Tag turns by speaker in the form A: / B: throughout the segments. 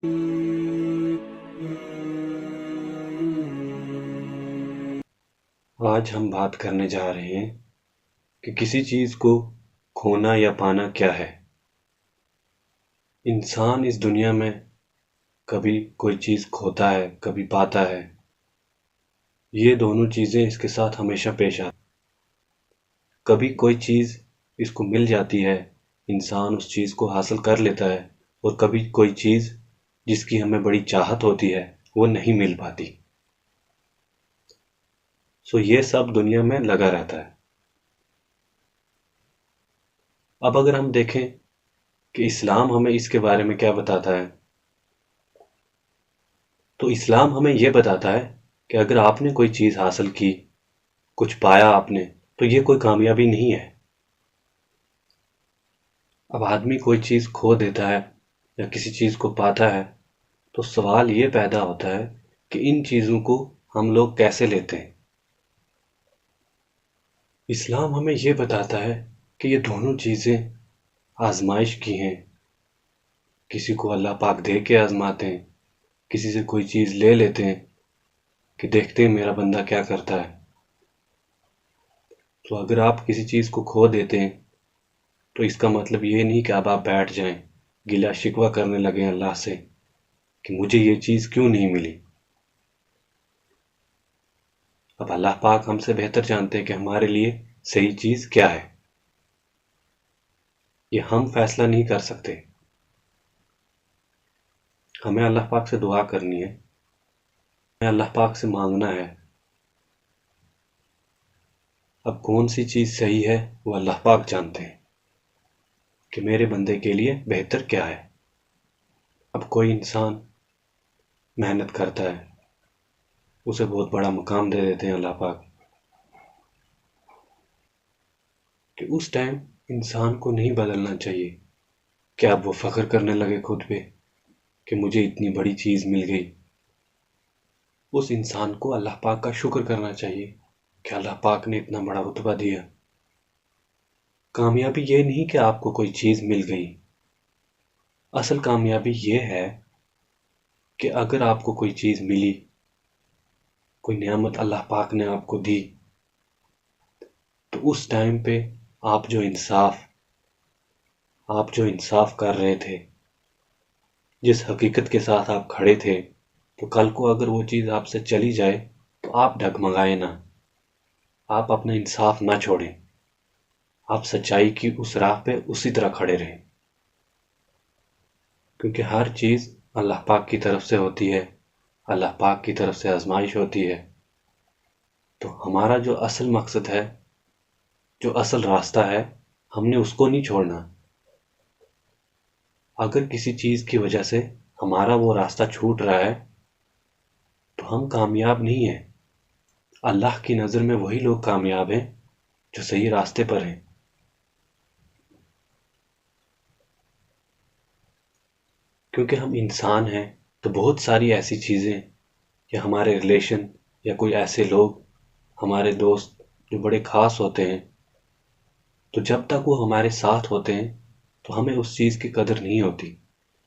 A: آج ہم بات کرنے جا رہے ہیں کہ کسی چیز کو کھونا یا پانا کیا ہے۔ انسان اس دنیا میں کبھی کوئی چیز کھوتا ہے، کبھی پاتا ہے۔ یہ دونوں چیزیں اس کے ساتھ ہمیشہ پیش آتی ہیں۔ کبھی کوئی چیز اس کو مل جاتی ہے، انسان اس چیز کو حاصل کر لیتا ہے، اور کبھی کوئی چیز جس کی ہمیں بڑی چاہت ہوتی ہے وہ نہیں مل پاتی۔ یہ سب دنیا میں لگا رہتا ہے۔ اب اگر ہم دیکھیں کہ اسلام ہمیں اس کے بارے میں کیا بتاتا ہے، تو اسلام ہمیں یہ بتاتا ہے کہ اگر آپ نے کوئی چیز حاصل کی، کچھ پایا آپ نے، تو یہ کوئی کامیابی نہیں ہے۔ اب آدمی کوئی چیز کھو دیتا ہے یا کسی چیز کو پاتا ہے تو سوال یہ پیدا ہوتا ہے کہ ان چیزوں کو ہم لوگ کیسے لیتے ہیں۔ اسلام ہمیں یہ بتاتا ہے کہ یہ دونوں چیزیں آزمائش کی ہیں۔ کسی کو اللہ پاک دے کے آزماتے ہیں، کسی سے کوئی چیز لے لیتے ہیں کہ دیکھتے ہیں میرا بندہ کیا کرتا ہے۔ تو اگر آپ کسی چیز کو کھو دیتے ہیں تو اس کا مطلب یہ نہیں کہ اب آپ بیٹھ جائیں، گلہ شکوہ کرنے لگیں اللہ سے کہ مجھے یہ چیز کیوں نہیں ملی۔ اب اللہ پاک ہم سے بہتر جانتے ہیں کہ ہمارے لیے صحیح چیز کیا ہے۔ یہ ہم فیصلہ نہیں کر سکتے۔ ہمیں اللہ پاک سے دعا کرنی ہے، ہمیں اللہ پاک سے مانگنا ہے۔ اب کون سی چیز صحیح ہے وہ اللہ پاک جانتے ہیں کہ میرے بندے کے لیے بہتر کیا ہے۔ اب کوئی انسان محنت کرتا ہے، اسے بہت بڑا مقام دے دیتے ہیں اللہ پاک، کہ اس ٹائم انسان کو نہیں بدلنا چاہیے کہ اب وہ فخر کرنے لگے خود پہ کہ مجھے اتنی بڑی چیز مل گئی۔ اس انسان کو اللہ پاک کا شکر کرنا چاہیے کہ اللہ پاک نے اتنا بڑا رتبہ دیا۔ کامیابی یہ نہیں کہ آپ کو کوئی چیز مل گئی، اصل کامیابی یہ ہے کہ اگر آپ کو کوئی چیز ملی، کوئی نعمت اللہ پاک نے آپ کو دی، تو اس ٹائم پہ آپ جو انصاف کر رہے تھے، جس حقیقت کے ساتھ آپ کھڑے تھے، تو کل کو اگر وہ چیز آپ سے چلی جائے تو آپ ڈگمگائیں نہ، آپ اپنا انصاف نہ چھوڑیں، آپ سچائی کی اس راہ پہ اسی طرح کھڑے رہیں، کیونکہ ہر چیز اللہ پاک کی طرف سے ہوتی ہے، اللہ پاک کی طرف سے آزمائش ہوتی ہے۔ تو ہمارا جو اصل مقصد ہے، جو اصل راستہ ہے، ہم نے اس کو نہیں چھوڑنا۔ اگر کسی چیز کی وجہ سے ہمارا وہ راستہ چھوٹ رہا ہے تو ہم کامیاب نہیں ہیں۔ اللہ کی نظر میں وہی لوگ کامیاب ہیں جو صحیح راستے پر ہیں۔ کیونکہ ہم انسان ہیں تو بہت ساری ایسی چیزیں یا ہمارے ریلیشن یا کوئی ایسے لوگ، ہمارے دوست جو بڑے خاص ہوتے ہیں، تو جب تک وہ ہمارے ساتھ ہوتے ہیں تو ہمیں اس چیز کی قدر نہیں ہوتی،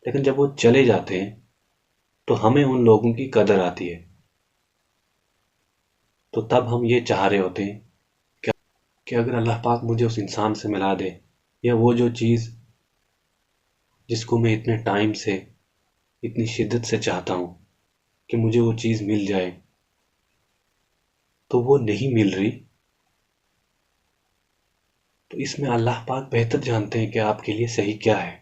A: لیکن جب وہ چلے جاتے ہیں تو ہمیں ان لوگوں کی قدر آتی ہے۔ تو تب ہم یہ چاہ رہے ہوتے ہیں کہ اگر اللہ پاک مجھے اس انسان سے ملا دے، یا وہ جو چیز جس کو میں اتنے ٹائم سے اتنی شدت سے چاہتا ہوں کہ مجھے وہ چیز مل جائے، تو وہ نہیں مل رہی، تو اس میں اللہ پاک بہتر جانتے ہیں کہ آپ کے لیے صحیح کیا ہے۔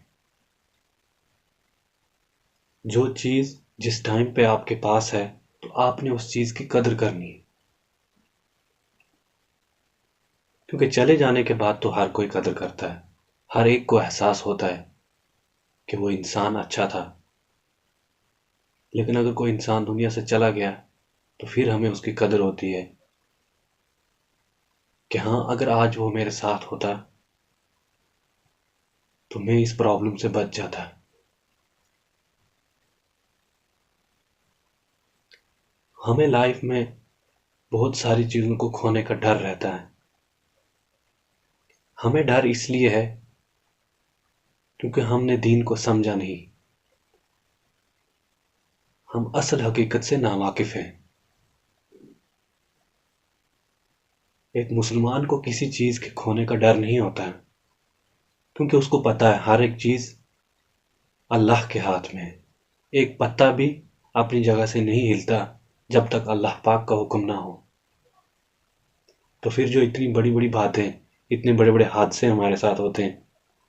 A: جو چیز جس ٹائم پہ آپ کے پاس ہے تو آپ نے اس چیز کی قدر کرنی ہے، کیونکہ چلے جانے کے بعد تو ہر کوئی قدر کرتا ہے، ہر ایک کو احساس ہوتا ہے کہ وہ انسان اچھا تھا۔ لیکن اگر کوئی انسان دنیا سے چلا گیا تو پھر ہمیں اس کی قدر ہوتی ہے کہ ہاں، اگر آج وہ میرے ساتھ ہوتا تو میں اس پرابلم سے بچ جاتا۔ ہمیں لائف میں بہت ساری چیزوں کو کھونے کا ڈر رہتا ہے۔ ہمیں ڈر اس لیے ہے کیونکہ ہم نے دین کو سمجھا نہیں۔ ہم اصل حقیقت سے ناواقف ہیں۔ ایک مسلمان کو کسی چیز کے کھونے کا ڈر نہیں ہوتا ہے، کیونکہ اس کو پتہ ہے ہر ایک چیز اللہ کے ہاتھ میں ہے۔ ایک پتا بھی اپنی جگہ سے نہیں ہلتا جب تک اللہ پاک کا حکم نہ ہو۔ تو پھر جو اتنی بڑی بڑی باتیں، اتنے بڑے بڑے حادثے ہمارے ساتھ ہوتے ہیں،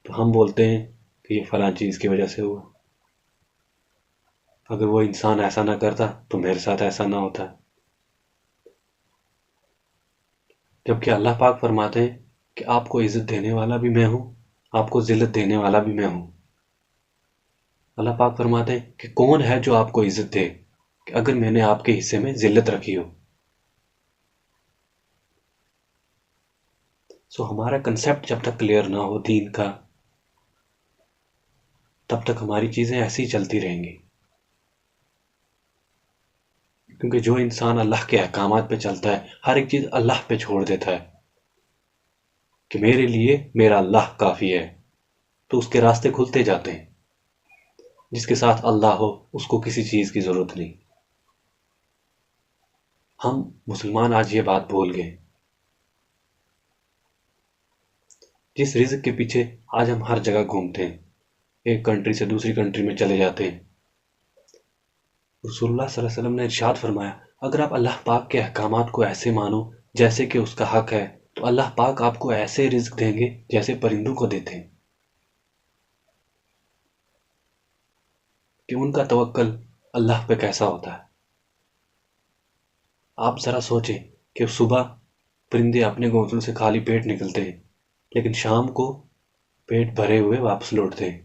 A: تو ہم بولتے ہیں کہ یہ فلاں چیز کی وجہ سے ہوا۔ اگر وہ انسان ایسا نہ کرتا تو میرے ساتھ ایسا نہ ہوتا۔ جبکہ اللہ پاک فرماتے ہیں کہ آپ کو عزت دینے والا بھی میں ہوں، آپ کو ذلت دینے والا بھی میں ہوں۔ اللہ پاک فرماتے ہیں کہ کون ہے جو آپ کو عزت دے کہ اگر میں نے آپ کے حصے میں ذلت رکھی ہو۔ سو ہمارا کنسیپٹ جب تک کلیئر نہ ہو دین کا، تب تک ہماری چیزیں ایسی ہی چلتی رہیں گی۔ کیونکہ جو انسان اللہ کے احکامات پہ چلتا ہے، ہر ایک چیز اللہ پہ چھوڑ دیتا ہے کہ میرے لیے میرا اللہ کافی ہے، تو اس کے راستے کھلتے جاتے ہیں۔ جس کے ساتھ اللہ ہو اس کو کسی چیز کی ضرورت نہیں۔ ہم مسلمان آج یہ بات بھول گئے۔ جس رزق کے پیچھے آج ہم ہر جگہ گھومتے ہیں، ایک کنٹری سے دوسری کنٹری میں چلے جاتے ہیں، رسول اللہ صلی اللہ علیہ وسلم نے ارشاد فرمایا اگر آپ اللہ پاک کے احکامات کو ایسے مانو جیسے کہ اس کا حق ہے، تو اللہ پاک آپ کو ایسے رزق دیں گے جیسے پرندوں کو دیتے ہیں۔ کہ ان کا توکل اللہ پہ کیسا ہوتا ہے۔ آپ ذرا سوچیں کہ صبح پرندے اپنے گھونسلوں سے خالی پیٹ نکلتے ہیں، لیکن شام کو پیٹ بھرے ہوئے واپس لوٹتے ہیں۔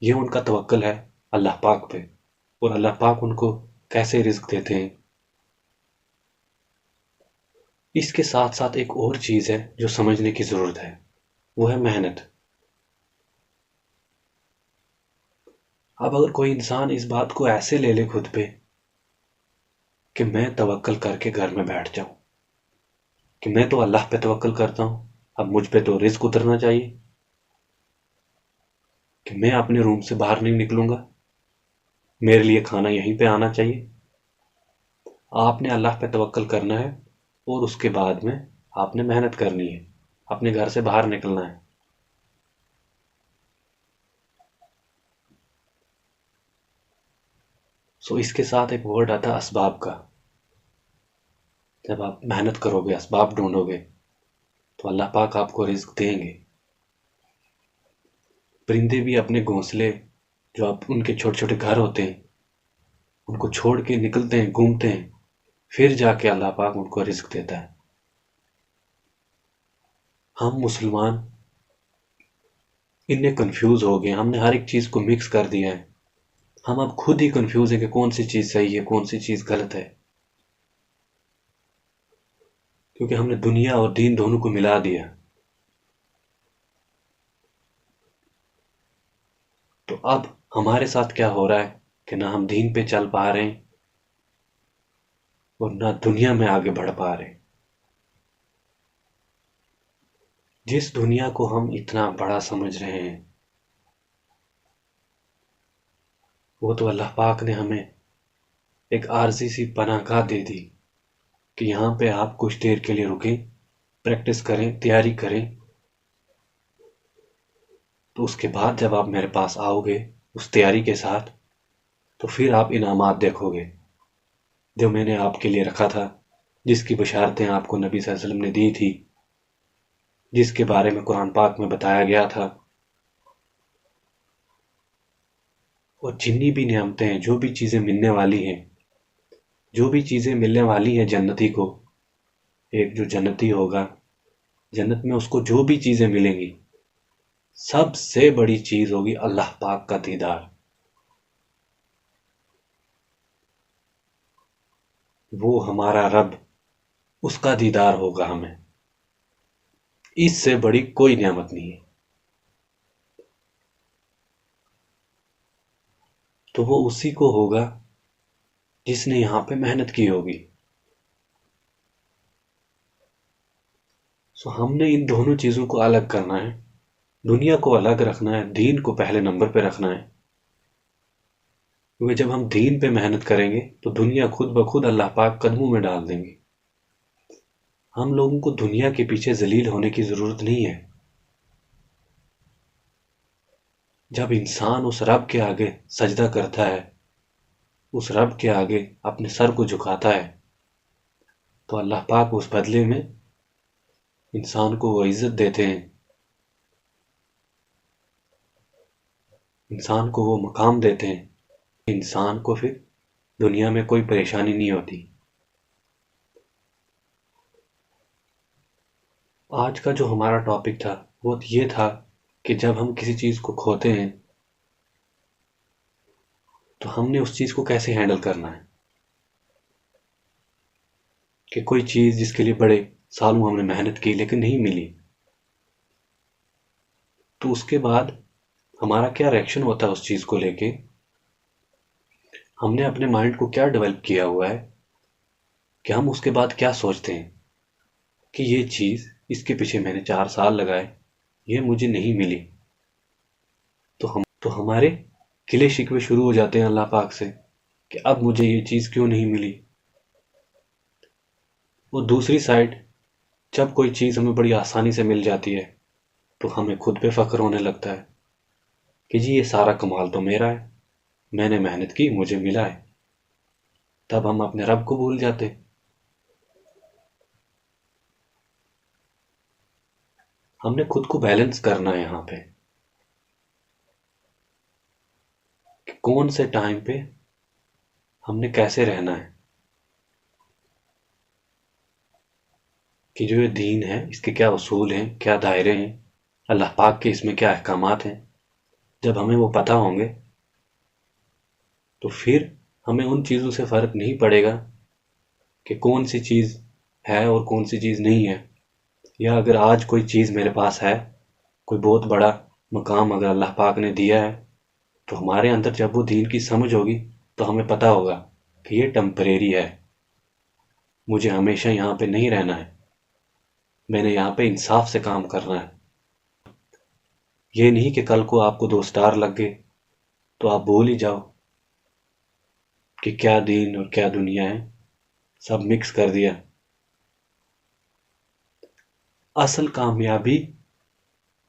A: یہ ان کا توکل ہے اللہ پاک پہ، اور اللہ پاک ان کو کیسے رزق دیتے ہیں۔ اس کے ساتھ ساتھ ایک اور چیز ہے جو سمجھنے کی ضرورت ہے، وہ ہے محنت۔ اب اگر کوئی انسان اس بات کو ایسے لے لے خود پہ کہ میں توکل کر کے گھر میں بیٹھ جاؤں، کہ میں تو اللہ پہ توکل کرتا ہوں، اب مجھ پہ تو رزق اترنا چاہیے، کہ میں اپنے روم سے باہر نہیں نکلوں گا، میرے لیے کھانا یہیں پہ آنا چاہیے۔ آپ نے اللہ پہ توکل کرنا ہے، اور اس کے بعد میں آپ نے محنت کرنی ہے، اپنے گھر سے باہر نکلنا ہے۔ سو اس کے ساتھ ایک ورڈ آتا ہے اسباب کا۔ جب آپ محنت کرو گے، اسباب ڈھونڈو گے، تو اللہ پاک آپ کو رزق دیں گے۔ پرندے بھی اپنے گھونسلے، جو اب ان کے چھوٹے چھوٹے گھر ہوتے ہیں، ان کو چھوڑ کے نکلتے ہیں، گھومتے ہیں، پھر جا کے اللہ پاک ان کو رزق دیتا ہے۔ ہم مسلمان ان میں کنفیوز ہو گئے، ہم نے ہر ایک چیز کو مکس کر دیا ہے۔ ہم اب خود ہی کنفیوز ہیں کہ کون سی چیز صحیح ہے، کون سی چیز غلط ہے، کیونکہ ہم نے دنیا اور دین دونوں کو ملا دیا۔ تو اب ہمارے ساتھ کیا ہو رہا ہے کہ نہ ہم دین پہ چل پا رہے ہیں اور نہ دنیا میں آگے بڑھ پا رہے ہیں۔ جس دنیا کو ہم اتنا بڑا سمجھ رہے ہیں، وہ تو اللہ پاک نے ہمیں ایک عارضی سی پناہ گاہ دے دی کہ یہاں پہ آپ کچھ دیر کے لیے رکیں، پریکٹس کریں، تیاری کریں، تو اس کے بعد جب آپ میرے پاس آؤ گے اس تیاری کے ساتھ، تو پھر آپ انعامات دیکھو گے جو میں نے آپ کے لیے رکھا تھا، جس کی بشارتیں آپ کو نبی صلی اللہ علیہ وسلم نے دی تھی، جس کے بارے میں قرآن پاک میں بتایا گیا تھا۔ اور جتنی بھی نعمتیں ہیں، جو بھی چیزیں ملنے والی ہیں، جو بھی چیزیں ملنے والی ہیں جنتی کو، ایک جو جنتی ہوگا جنت میں، اس کو جو بھی چیزیں ملیں گی، سب سے بڑی چیز ہوگی اللہ پاک کا دیدار۔ وہ ہمارا رب، اس کا دیدار ہوگا ہمیں، اس سے بڑی کوئی نعمت نہیں ہے۔ تو وہ اسی کو ہوگا جس نے یہاں پہ محنت کی ہوگی۔ سو ہم نے ان دونوں چیزوں کو الگ کرنا ہے، دنیا کو الگ رکھنا ہے، دین کو پہلے نمبر پہ رکھنا ہے۔ کیونکہ جب ہم دین پہ محنت کریں گے تو دنیا خود بخود اللہ پاک قدموں میں ڈال دیں گے. ہم لوگوں کو دنیا کے پیچھے ذلیل ہونے کی ضرورت نہیں ہے. جب انسان اس رب کے آگے سجدہ کرتا ہے، اس رب کے آگے اپنے سر کو جھکاتا ہے، تو اللہ پاک اس بدلے میں انسان کو وہ عزت دیتے ہیں، انسان کو وہ مقام دیتے ہیں. انسان کو پھر دنیا میں کوئی پریشانی نہیں ہوتی. آج کا جو ہمارا ٹاپک تھا وہ یہ تھا کہ جب ہم کسی چیز کو کھوتے ہیں تو ہم نے اس چیز کو کیسے ہینڈل کرنا ہے. کہ کوئی چیز جس کے لیے بڑے سالوں ہم نے محنت کی لیکن نہیں ملی، تو اس کے بعد ہمارا کیا ریئیکشن ہوتا ہے اس چیز کو لے کے. ہم نے اپنے مائنڈ کو کیا ڈیولپ کیا ہوا ہے کہ ہم اس کے بعد کیا سوچتے ہیں کہ یہ چیز، اس کے پیچھے میں نے 4 سال لگائے، یہ مجھے نہیں ملی، تو ہمارے گلے شکوے شروع ہو جاتے ہیں اللہ پاک سے کہ اب مجھے یہ چیز کیوں نہیں ملی. اور دوسری سائڈ جب کوئی چیز ہمیں بڑی آسانی سے مل جاتی ہے تو ہمیں خود پہ فخر ہونے لگتا ہے کہ جی یہ سارا کمال تو میرا ہے، میں نے محنت کی، مجھے ملا ہے. تب ہم اپنے رب کو بھول جاتے. ہم نے خود کو بیلنس کرنا ہے یہاں پہ کہ کون سے ٹائم پہ ہم نے کیسے رہنا ہے، کہ جو یہ دین ہے اس کے کیا اصول ہیں، کیا دائرے ہیں، اللہ پاک کے اس میں کیا احکامات ہیں. جب ہمیں وہ پتہ ہوں گے تو پھر ہمیں ان چیزوں سے فرق نہیں پڑے گا کہ کون سی چیز ہے اور کون سی چیز نہیں ہے. یا اگر آج کوئی چیز میرے پاس ہے، کوئی بہت بڑا مقام اگر اللہ پاک نے دیا ہے، تو ہمارے اندر جب وہ دین کی سمجھ ہوگی تو ہمیں پتہ ہوگا کہ یہ ٹمپریری ہے، مجھے ہمیشہ یہاں پہ نہیں رہنا ہے، میں نے یہاں پہ انصاف سے کام کرنا ہے. یہ نہیں کہ کل کو آپ کو 2 سٹار لگ گئے تو آپ بھول ہی جاؤ کہ کیا دین اور کیا دنیا ہے، سب مکس کر دیا. اصل کامیابی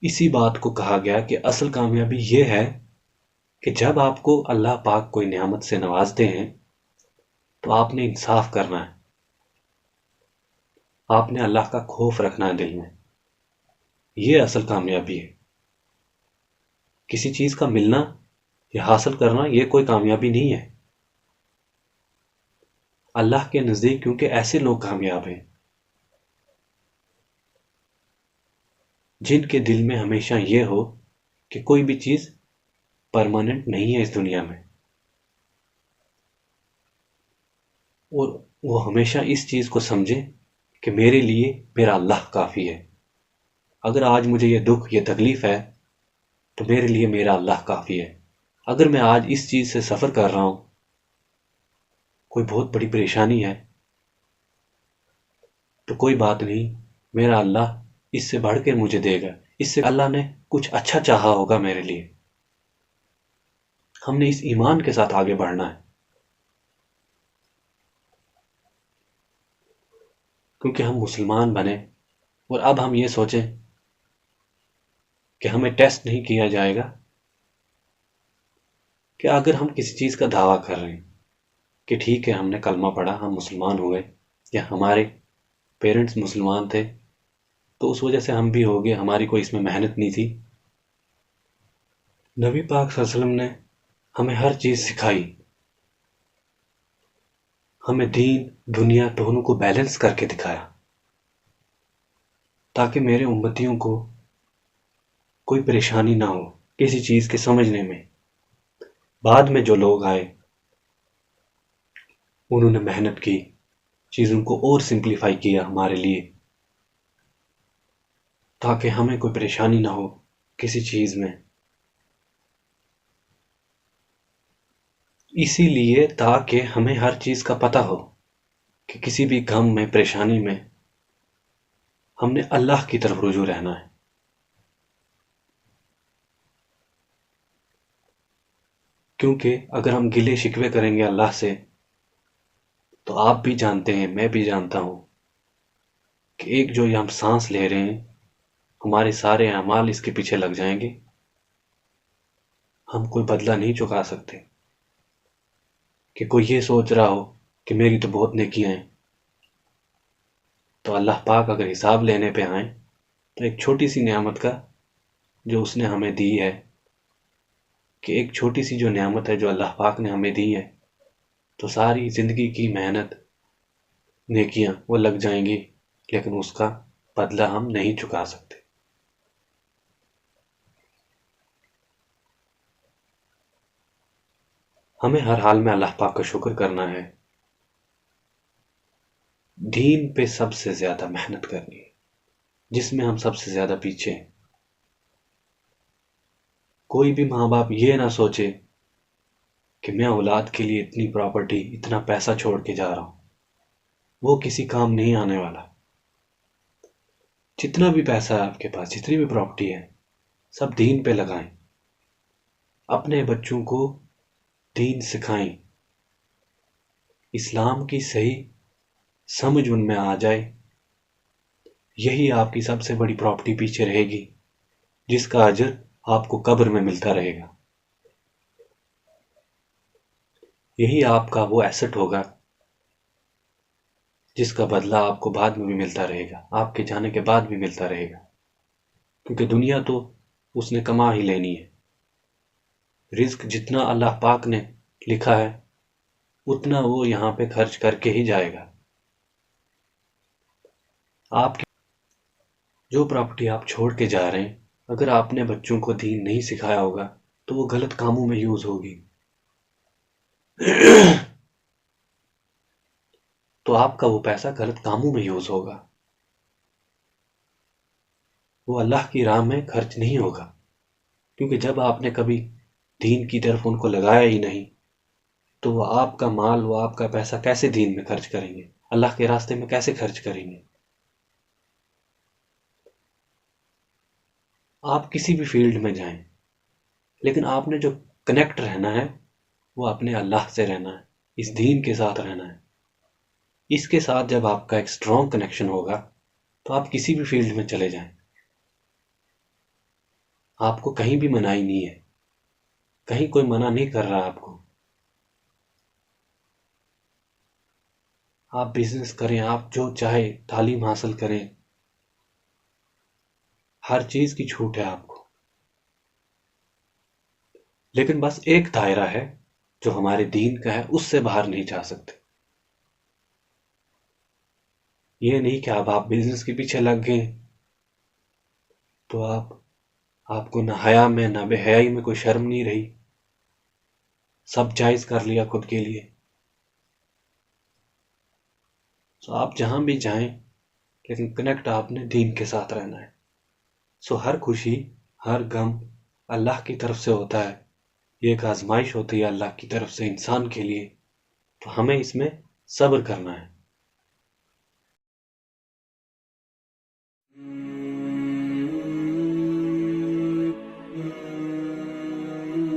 A: اسی بات کو کہا گیا کہ اصل کامیابی یہ ہے کہ جب آپ کو اللہ پاک کوئی نعمت سے نوازتے ہیں تو آپ نے انصاف کرنا ہے، آپ نے اللہ کا خوف رکھنا ہے دل میں. یہ اصل کامیابی ہے. کسی چیز کا ملنا یا حاصل کرنا یہ کوئی کامیابی نہیں ہے. اللہ کے نزدیک کیونکہ ایسے لوگ کامیاب ہیں جن کے دل میں ہمیشہ یہ ہو کہ کوئی بھی چیز پرماننٹ نہیں ہے اس دنیا میں، اور وہ ہمیشہ اس چیز کو سمجھے کہ میرے لیے میرا اللہ کافی ہے. اگر آج مجھے یہ دکھ، یہ تکلیف ہے تو میرے لیے میرا اللہ کافی ہے. اگر میں آج اس چیز سے سفر کر رہا ہوں، کوئی بہت بڑی پریشانی ہے، تو کوئی بات نہیں، میرا اللہ اس سے بڑھ کے مجھے دے گا، اس سے اللہ نے کچھ اچھا چاہا ہوگا میرے لیے. ہم نے اس ایمان کے ساتھ آگے بڑھنا ہے کیونکہ ہم مسلمان بنے اور اب ہم یہ سوچیں کہ ہمیں ٹیسٹ نہیں کیا جائے گا کہ اگر ہم کسی چیز کا دعویٰ کر رہے ہیں کہ ٹھیک ہے ہم نے کلمہ پڑھا، ہم مسلمان ہوئے، یا ہمارے پیرنٹس مسلمان تھے تو اس وجہ سے ہم بھی ہو گئے، ہماری کوئی اس میں محنت نہیں تھی. نبی پاک صلی اللہ علیہ وسلم نے ہمیں ہر چیز سکھائی، ہمیں دین دنیا دونوں کو بیلنس کر کے دکھایا تاکہ میرے امتیوں کو کوئی پریشانی نہ ہو کسی چیز کے سمجھنے میں. بعد میں جو لوگ آئے انہوں نے محنت کی، چیزوں کو اور سمپلیفائی کیا ہمارے لیے تاکہ ہمیں کوئی پریشانی نہ ہو کسی چیز میں. اسی لیے تاکہ ہمیں ہر چیز کا پتہ ہو کہ کسی بھی غم میں، پریشانی میں ہم نے اللہ کی طرف رجوع رہنا ہے. کیونکہ اگر ہم گلے شکوے کریں گے اللہ سے تو آپ بھی جانتے ہیں، میں بھی جانتا ہوں کہ ایک جو یہ ہم سانس لے رہے ہیں ہمارے سارے اعمال اس کے پیچھے لگ جائیں گے، ہم کوئی بدلہ نہیں چکا سکتے۔ کہ کوئی یہ سوچ رہا ہو کہ میری تو بہت نیکیاں ہیں، تو اللہ پاک اگر حساب لینے پہ آئیں تو ایک چھوٹی سی نعمت کا جو اس نے ہمیں دی ہے، کہ ایک چھوٹی سی جو نعمت ہے جو اللہ پاک نے ہمیں دی ہے، تو ساری زندگی کی محنت نیکیاں وہ لگ جائیں گی، لیکن اس کا بدلہ ہم نہیں چکا سکتے۔ ہمیں ہر حال میں اللہ پاک کا شکر کرنا ہے، دین پہ سب سے زیادہ محنت کرنی ہے، جس میں ہم سب سے زیادہ پیچھے ہیں۔ کوئی بھی ماں باپ یہ نہ سوچے کہ میں اولاد کے لیے اتنی پراپرٹی اتنا پیسہ چھوڑ کے جا رہا ہوں، وہ کسی کام نہیں آنے والا۔ جتنا بھی پیسہ ہے آپ کے پاس، جتنی بھی پراپرٹی ہے، سب دین پہ لگائیں، اپنے بچوں کو دین سکھائیں، اسلام کی صحیح سمجھ ان میں آ جائے، یہی آپ کی سب سے بڑی پراپرٹی پیچھے رہے گی، جس کا اجر آپ کو قبر میں ملتا رہے گا۔ یہی آپ کا وہ ایسٹ ہوگا جس کا بدلہ آپ کو بعد میں بھی ملتا رہے گا، آپ کے جانے کے بعد بھی ملتا رہے گا، کیونکہ دنیا تو اس نے کما ہی لینی ہے۔ رزق جتنا اللہ پاک نے لکھا ہے اتنا وہ یہاں پہ خرچ کر کے ہی جائے گا۔ آپ کی جو پراپرٹی آپ چھوڑ کے جا رہے ہیں، اگر آپ نے بچوں کو دین نہیں سکھایا ہوگا تو وہ غلط کاموں میں یوز ہوگی، تو آپ کا وہ پیسہ غلط کاموں میں یوز ہوگا، وہ اللہ کی راہ میں خرچ نہیں ہوگا، کیونکہ جب آپ نے کبھی دین کی طرف ان کو لگایا ہی نہیں تو وہ آپ کا مال، وہ آپ کا پیسہ کیسے دین میں خرچ کریں گے، اللہ کے راستے میں کیسے خرچ کریں گے۔ آپ کسی بھی فیلڈ میں جائیں، لیکن آپ نے جو کنیکٹ رہنا ہے وہ اپنے اللہ سے رہنا ہے، اس دین کے ساتھ رہنا ہے۔ اس کے ساتھ جب آپ کا ایک اسٹرانگ کنیکشن ہوگا تو آپ کسی بھی فیلڈ میں چلے جائیں، آپ کو کہیں بھی منائی نہیں ہے، کہیں کوئی منع نہیں کر رہا آپ کو۔ آپ بزنس کریں، آپ جو چاہے تعلیم حاصل کریں، ہر چیز کی چھوٹ ہے آپ کو، لیکن بس ایک دائرہ ہے جو ہمارے دین کا ہے، اس سے باہر نہیں جا سکتے۔ یہ نہیں کہ اب آپ بزنس کے پیچھے لگ گئے تو آپ کو نہ حیا میں نہ بے حیائی میں کوئی شرم نہیں رہی، سب جائز کر لیا خود کے لیے۔ سو آپ جہاں بھی جائیں لیکن کنیکٹ آپ نے دین کے ساتھ رہنا ہے۔ سو ہر خوشی، ہر غم اللہ کی طرف سے ہوتا ہے، یہ ایک آزمائش ہوتی ہے اللہ کی طرف سے انسان کے لیے، تو ہمیں اس میں صبر کرنا ہے۔